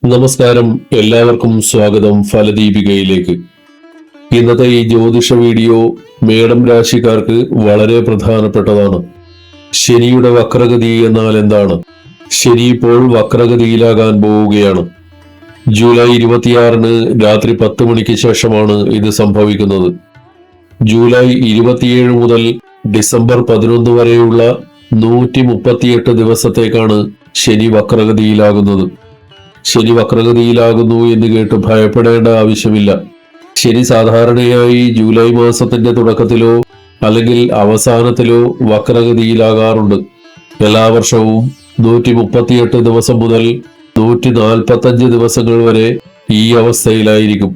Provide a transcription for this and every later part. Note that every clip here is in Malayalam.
നമസ്കാരം, എല്ലാവർക്കും സ്വാഗതം ഫലദീപികയിലേക്ക്. ഇന്നത്തെ ഈ ജ്യോതിഷ വീഡിയോ മേടം രാശിക്കാർക്ക് വളരെ പ്രധാനപ്പെട്ടതാണ്. ശനിയുടെ വക്രഗതി എന്നാൽ എന്താണ്? ശനി ഇപ്പോൾ വക്രഗതിയിലാകാൻ പോവുകയാണ്. ജൂലൈ 26 രാത്രി 10 മണിക്ക് ശേഷമാണ് ഇത് സംഭവിക്കുന്നത്. ജൂലൈ 27 മുതൽ ഡിസംബർ 11 വരെയുള്ള 138 ദിവസത്തേക്കാണ് ശനി വക്രഗതിയിലാകുന്നത്. ശനി വക്രഗതിയിലാകുന്നു എന്ന് കേട്ട് ഭയപ്പെടേണ്ട ആവശ്യമില്ല. ശനി സാധാരണയായി ജൂലൈ മാസത്തിന്റെ തുടക്കത്തിലോ അല്ലെങ്കിൽ അവസാനത്തിലോ വക്രഗതിയിലാകാറുണ്ട്. എല്ലാ വർഷവും 138 ദിവസം മുതൽ 145 ദിവസങ്ങൾ വരെ ഈ അവസ്ഥയിലായിരിക്കും.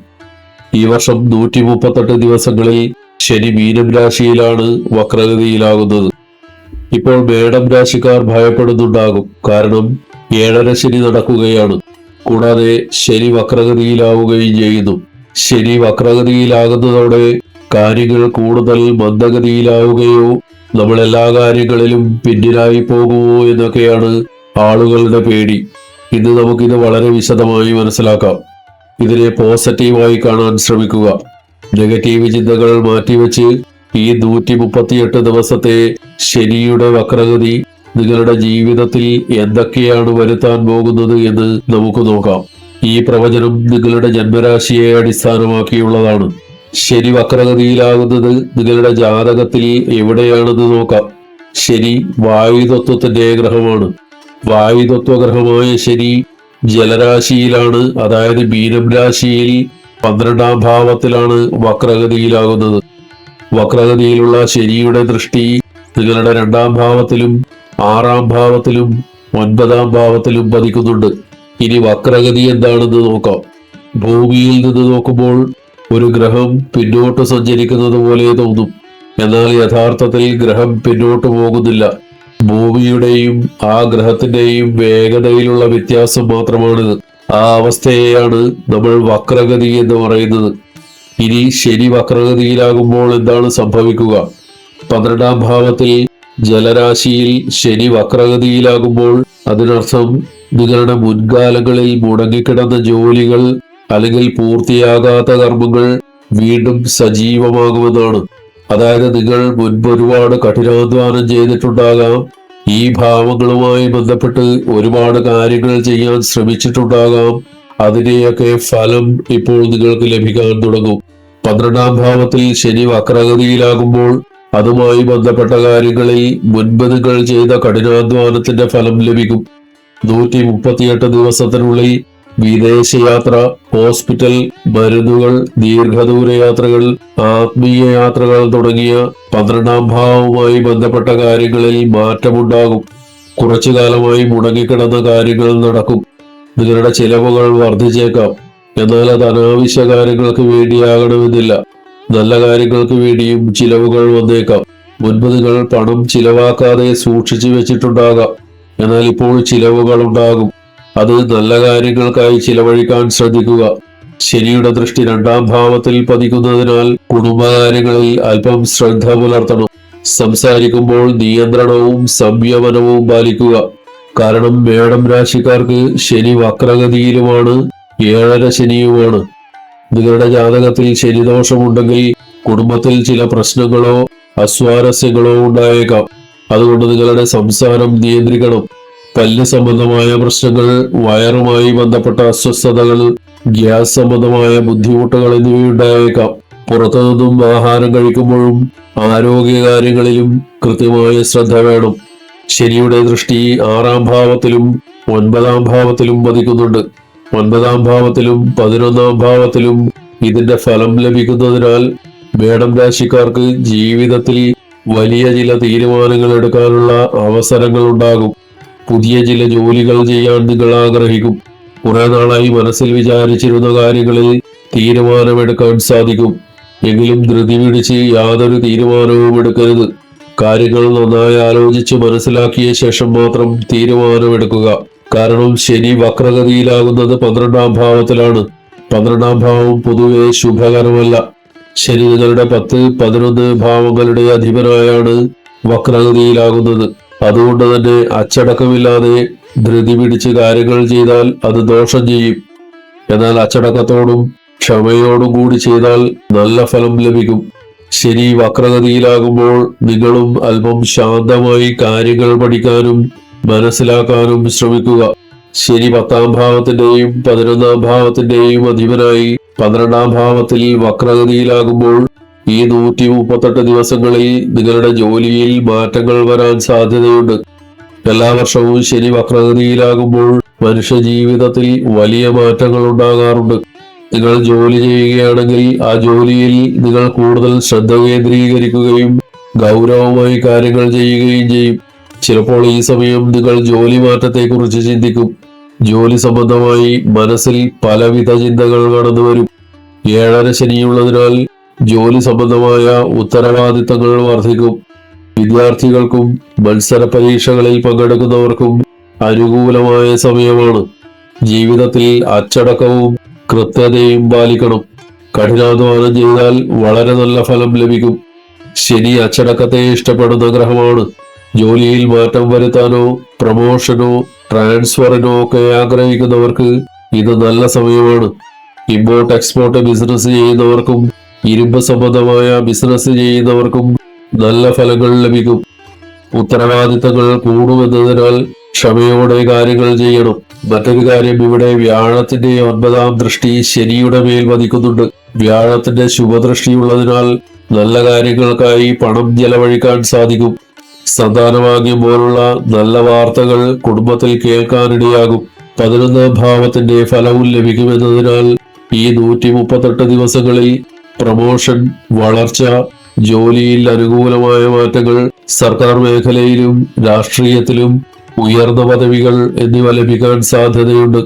ഈ വർഷം 138 ദിവസങ്ങളിൽ ശനി മീനം രാശിയിലാണ് വക്രഗതിയിലാകുന്നത്. ഇപ്പോൾ മേടം രാശിക്കാർ ഭയപ്പെടുന്നുണ്ടാകും. കാരണം 7.5 ശനി നടക്കുകയാണ്. കൂടാതെ ശനി വക്രഗതിയിലാവുകയും ചെയ്യുന്നു. ശനി വക്രഗതിയിലാകുന്നതോടെ കാര്യങ്ങൾ കൂടുതൽ മന്ദഗതിയിലാവുകയോ നമ്മൾ എല്ലാ കാര്യങ്ങളിലും പിന്നിലായി പോകുമോ എന്നൊക്കെയാണ് ആളുകളുടെ പേടി. ഇന്ന് നമുക്കിത് വളരെ വിശദമായി മനസ്സിലാക്കാം. ഇതിനെ പോസിറ്റീവായി കാണാൻ ശ്രമിക്കുക. നെഗറ്റീവ് ചിന്തകൾ മാറ്റിവെച്ച് ഈ 138 ദിവസത്തെ ശനിയുടെ വക്രഗതി നിങ്ങളുടെ ജീവിതത്തിൽ എന്തൊക്കെയാണ് വരുത്താൻ പോകുന്നത് എന്ന് നമുക്ക് നോക്കാം. ഈ പ്രവചനം നിങ്ങളുടെ ജന്മരാശിയെ അടിസ്ഥാനമാക്കിയുള്ളതാണ്. ശനി വക്രഗതിയിലാകുന്നത് നിങ്ങളുടെ ജാതകത്തിൽ എവിടെയാണെന്ന് നോക്കാം. ശനി വായുതത്വത്തിന്റെ ഗ്രഹമാണ്. വായുതത്വ ഗ്രഹമായ ശനി ജലരാശിയിലാണ്, അതായത് മീനം രാശിയിൽ 12ാം ഭാവത്തിലാണ് വക്രഗതിയിലാകുന്നത്. വക്രഗതിയിലുള്ള ശനിയുടെ ദൃഷ്ടി നിങ്ങളുടെ 2ാം ഭാവത്തിലും 6ാം ഭാവത്തിലും 9ാം ഭാവത്തിലും പതിക്കുന്നുണ്ട്. ഇനി വക്രഗതി എന്താണെന്ന് നോക്കാം. ഭൂമിയിൽ നിന്ന് നോക്കുമ്പോൾ ഒരു ഗ്രഹം പിന്നോട്ട് സഞ്ചരിക്കുന്നത് പോലെ തോന്നും. എന്നാൽ യഥാർത്ഥത്തിൽ ഗ്രഹം പിന്നോട്ട് പോകുന്നില്ല. ഭൂമിയുടെയും ആ ഗ്രഹത്തിന്റെയും വേഗതയിലുള്ള വ്യത്യാസം മാത്രമാണിത്. ആ അവസ്ഥയെയാണ് നമ്മൾ വക്രഗതി എന്ന് പറയുന്നത്. ഇനി ശനി വക്രഗതിയിലാകുമ്പോൾ എന്താണ് സംഭവിക്കുക? 12ാം ഭാവത്തിൽ ജലരാശിയിൽ ശനി വക്രഗതിയിലാകുമ്പോൾ അതിനർത്ഥം നിങ്ങളുടെ മുൻകാലങ്ങളിൽ മുടങ്ങിക്കിടന്ന ജോലികൾ അല്ലെങ്കിൽ പൂർത്തിയാകാത്ത കർമ്മങ്ങൾ വീണ്ടും സജീവമാകുമെന്നാണ്. അതായത് നിങ്ങൾ മുൻപ് ഒരുപാട് കഠിനാധ്വാനം ചെയ്തിട്ടുണ്ടാകാം. ഈ ഭാവങ്ങളുമായി ബന്ധപ്പെട്ട് ഒരുപാട് കാര്യങ്ങൾ ചെയ്യാൻ ശ്രമിച്ചിട്ടുണ്ടാകാം. അതിനെയൊക്കെ ഫലം ഇപ്പോൾ നിങ്ങൾക്ക് ലഭിക്കാൻ തുടങ്ങും. 12ാം ഭാവത്തിൽ ശനി വക്രഗതിയിലാകുമ്പോൾ അതുമായി ബന്ധപ്പെട്ട കാര്യങ്ങളിൽ മുൻപ് നിങ്ങൾ ചെയ്ത കഠിനാധ്വാനത്തിന്റെ ഫലം ലഭിക്കും. 138 ദിവസത്തിനുള്ളിൽ വിദേശയാത്ര, ഹോസ്പിറ്റൽ, മരുന്നുകൾ, ദീർഘദൂര യാത്രകൾ, ആത്മീയ യാത്രകൾ തുടങ്ങിയ 12ാം ഭാവവുമായി ബന്ധപ്പെട്ട കാര്യങ്ങളിൽ മാറ്റമുണ്ടാകും. കുറച്ചു കാലമായി മുടങ്ങിക്കിടന്ന കാര്യങ്ങൾ നടക്കും. നിങ്ങളുടെ ചിലവുകൾ വർദ്ധിച്ചേക്കാം. എന്നാൽ അത് അനാവശ്യ കാര്യങ്ങൾക്ക് വേണ്ടിയാകണമെന്നില്ല. നല്ല കാര്യങ്ങൾക്ക് വേണ്ടിയും ചിലവുകൾ വന്നേക്കാം. മുൻപ് നിങ്ങൾ പണം ചിലവാക്കാതെ സൂക്ഷിച്ചു വെച്ചിട്ടുണ്ടാകാം. എന്നാൽ ഇപ്പോൾ ചിലവുകൾ ഉണ്ടാകും. അത് നല്ല കാര്യങ്ങൾക്കായി ചിലവഴിക്കാൻ ശ്രദ്ധിക്കുക. ശനിയുടെ ദൃഷ്ടി 2ാം ഭാവത്തിൽ പതിക്കുന്നതിനാൽ കുടുംബകാര്യങ്ങളിൽ അല്പം ശ്രദ്ധ പുലർത്തണം. സംസാരിക്കുമ്പോൾ നിയന്ത്രണവും സംയമനവും പാലിക്കുക. കാരണം മേടം രാശിക്കാർക്ക് ശനി വക്രഗതിയിലുമാണ്, 7.5 ശനിയുമാണ്. നിങ്ങളുടെ ജാതകത്തിൽ ശനിദോഷമുണ്ടെങ്കിൽ കുടുംബത്തിൽ ചില പ്രശ്നങ്ങളോ അസ്വാരസ്യങ്ങളോ ഉണ്ടായേക്കാം. അതുകൊണ്ട് നിങ്ങളുടെ സംസാരം നിയന്ത്രിക്കണം. പല്ല് സംബന്ധമായ പ്രശ്നങ്ങൾ, വയറുമായി ബന്ധപ്പെട്ട അസ്വസ്ഥതകൾ, ഗ്യാസ് സംബന്ധമായ ബുദ്ധിമുട്ടുകൾ എന്നിവയുണ്ടായേക്കാം. പുറത്തുനിന്നും ആഹാരം കഴിക്കുമ്പോഴും ആരോഗ്യകാര്യങ്ങളിലും കൃത്യമായ ശ്രദ്ധ വേണം. ശനിയുടെ ദൃഷ്ടി 6ാം ഭാവത്തിലും 9ാം ഭാവത്തിലും പതിക്കുന്നുണ്ട്. 9ാം ഭാവത്തിലും 11ാം ഭാവത്തിലും ഇതിന്റെ ഫലം ലഭിക്കുന്നതിനാൽ മേടം രാശിക്കാർക്ക് ജീവിതത്തിൽ വലിയ ചില തീരുമാനങ്ങൾ എടുക്കാനുള്ള അവസരങ്ങൾ ഉണ്ടാകും. പുതിയ ചില ജോലികൾ ചെയ്യാൻ നിങ്ങൾ ആഗ്രഹിക്കും. കുറെ നാളായി മനസ്സിൽ വിചാരിച്ചിരുന്ന കാര്യങ്ങളിൽ തീരുമാനമെടുക്കാൻ സാധിക്കും. എങ്കിലും ധൃതി പിടിച്ച് യാതൊരു തീരുമാനവും എടുക്കരുത്. കാര്യങ്ങൾ നന്നായി ആലോചിച്ച് മനസ്സിലാക്കിയ ശേഷം മാത്രം തീരുമാനമെടുക്കുക. കാരണം ശനി വക്രഗതിയിലാകുന്നത് 12ാം ഭാവത്തിലാണ്. 12ാം ഭാവം പൊതുവെ ശുഭകരമല്ല. ശനി നിങ്ങളുടെ 10, 11 ഭാവങ്ങളുടെ അധിപനായാണ് വക്രഗതിയിലാകുന്നത്. അതുകൊണ്ട് തന്നെ അച്ചടക്കമില്ലാതെ ധൃതി പിടിച്ച് കാര്യങ്ങൾ ചെയ്താൽ അത് ദോഷം ചെയ്യും. എന്നാൽ അച്ചടക്കത്തോടും ക്ഷമയോടും കൂടി ചെയ്താൽ നല്ല ഫലം ലഭിക്കും. ശനി വക്രഗതിയിലാകുമ്പോൾ നിങ്ങളും അല്പം ശാന്തമായി കാര്യങ്ങൾ പഠിക്കാനും മനസ്സിലാക്കാനും ശ്രമിക്കുക. ശനി 10ാം ഭാവത്തിന്റെയും 11ാം ഭാവത്തിന്റെയും അധിപനായി 12ാം ഭാവത്തിൽ വക്രഗതിയിലാകുമ്പോൾ ഈ 138 ദിവസങ്ങളിൽ നിങ്ങളുടെ ജോലിയിൽ മാറ്റങ്ങൾ വരാൻ സാധ്യതയുണ്ട്. എല്ലാ വർഷവും ശനി വക്രഗതിയിലാകുമ്പോൾ മനുഷ്യ ജീവിതത്തിൽ വലിയ മാറ്റങ്ങൾ ഉണ്ടാകാറുണ്ട്. നിങ്ങൾ ജോലി ചെയ്യുകയാണെങ്കിൽ ആ ജോലിയിൽ നിങ്ങൾ കൂടുതൽ ശ്രദ്ധ കേന്ദ്രീകരിക്കുകയും ഗൗരവമായി കാര്യങ്ങൾ ചെയ്യുകയും ചെയ്യും. ചിലപ്പോൾ ഈ സമയം നിങ്ങൾ ജോലി മാറ്റത്തെക്കുറിച്ച് ചിന്തിക്കും. ജോലി സംബന്ധമായി മനസ്സിൽ പലവിധ ചിന്തകൾ കടന്നു വരും. 7ാം ശനിയുള്ളതിനാൽ ജോലി സംബന്ധമായ ഉത്തരവാദിത്തങ്ങൾ വർദ്ധിക്കും. വിദ്യാർത്ഥികൾക്കും മത്സര പരീക്ഷകളിൽ പങ്കെടുക്കുന്നവർക്കും അനുകൂലമായ സമയമാണ്. ജീവിതത്തിൽ അച്ചടക്കവും കൃത്യതയും പാലിക്കണം. കഠിനാധ്വാനം ചെയ്താൽ വളരെ നല്ല ഫലം ലഭിക്കും. ശനി അച്ചടക്കത്തെ ഇഷ്ടപ്പെടുന്ന ഗ്രഹമാണ്. ജോലിയിൽ മാറ്റം വരുത്താനോ പ്രമോഷനോ ട്രാൻസ്ഫറിനോ ഒക്കെ ആഗ്രഹിക്കുന്നവർക്ക് ഇത് നല്ല സമയമാണ്. ഇമ്പോർട്ട് എക്സ്പോർട്ട് ബിസിനസ് ചെയ്യുന്നവർക്കും ഇരുമ്പ് സംബന്ധമായ ബിസിനസ് ചെയ്യുന്നവർക്കും നല്ല ഫലങ്ങൾ ലഭിക്കും. ഉത്തരവാദിത്തങ്ങൾ കൂടുമെന്നതിനാൽ ക്ഷമയോടെ കാര്യങ്ങൾ ചെയ്യണം. മറ്റൊരു കാര്യം, ഇവിടെ വ്യാഴത്തിന്റെ 9ാം ദൃഷ്ടി ശനിയുടെ മേൽ പതിക്കുന്നുണ്ട്. വ്യാഴത്തിന്റെ ശുഭദൃഷ്ടിയുള്ളതിനാൽ നല്ല കാര്യങ്ങൾക്കായി പണം ചെലവഴിക്കാൻ സാധിക്കും. സന്താനഭാഗ്യം പോലുള്ള നല്ല വാർത്തകൾ കുടുംബത്തിൽ കേൾക്കാനിടയാകും. 11ാം ഭാവത്തിന്റെ ഫലവും ലഭിക്കുമെന്നതിനാൽ ഈ 138 ദിവസങ്ങളിൽ പ്രമോഷൻ, വളർച്ച, ജോലിയിൽ അനുകൂലമായ മാറ്റങ്ങൾ, സർക്കാർ മേഖലയിലും രാഷ്ട്രീയത്തിലും ഉയർന്ന പദവികൾ എന്നിവ ലഭിക്കാൻ സാധ്യതയുണ്ട്.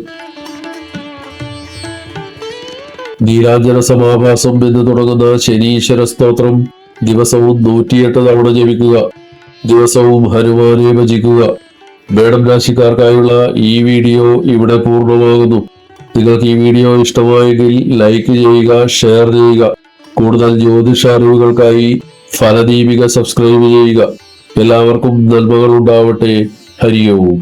നീലാഞ്ജന സമാഭാസം എന്ന് തുടങ്ങുന്ന ശനീശ്വര സ്തോത്രം ദിവസവും 108 തവണ ജപിക്കുക. ദിവസവും ഹനുമാനെ ഭജിക്കുക. മേടം രാശിക്കാർക്കായുള്ള ഈ വീഡിയോ ഇവിടെ പൂർണ്ണമാകുന്നു. നിങ്ങൾക്ക് ഈ വീഡിയോ ഇഷ്ടമായെങ്കിൽ ലൈക്ക് ചെയ്യുക, ഷെയർ ചെയ്യുക. കൂടുതൽ ജ്യോതിഷ അറിവുകൾക്കായി ഫലദീപിക സബ്സ്ക്രൈബ് ചെയ്യുക. എല്ലാവർക്കും നന്മകൾ ഉണ്ടാവട്ടെ. ഹരി ഓം.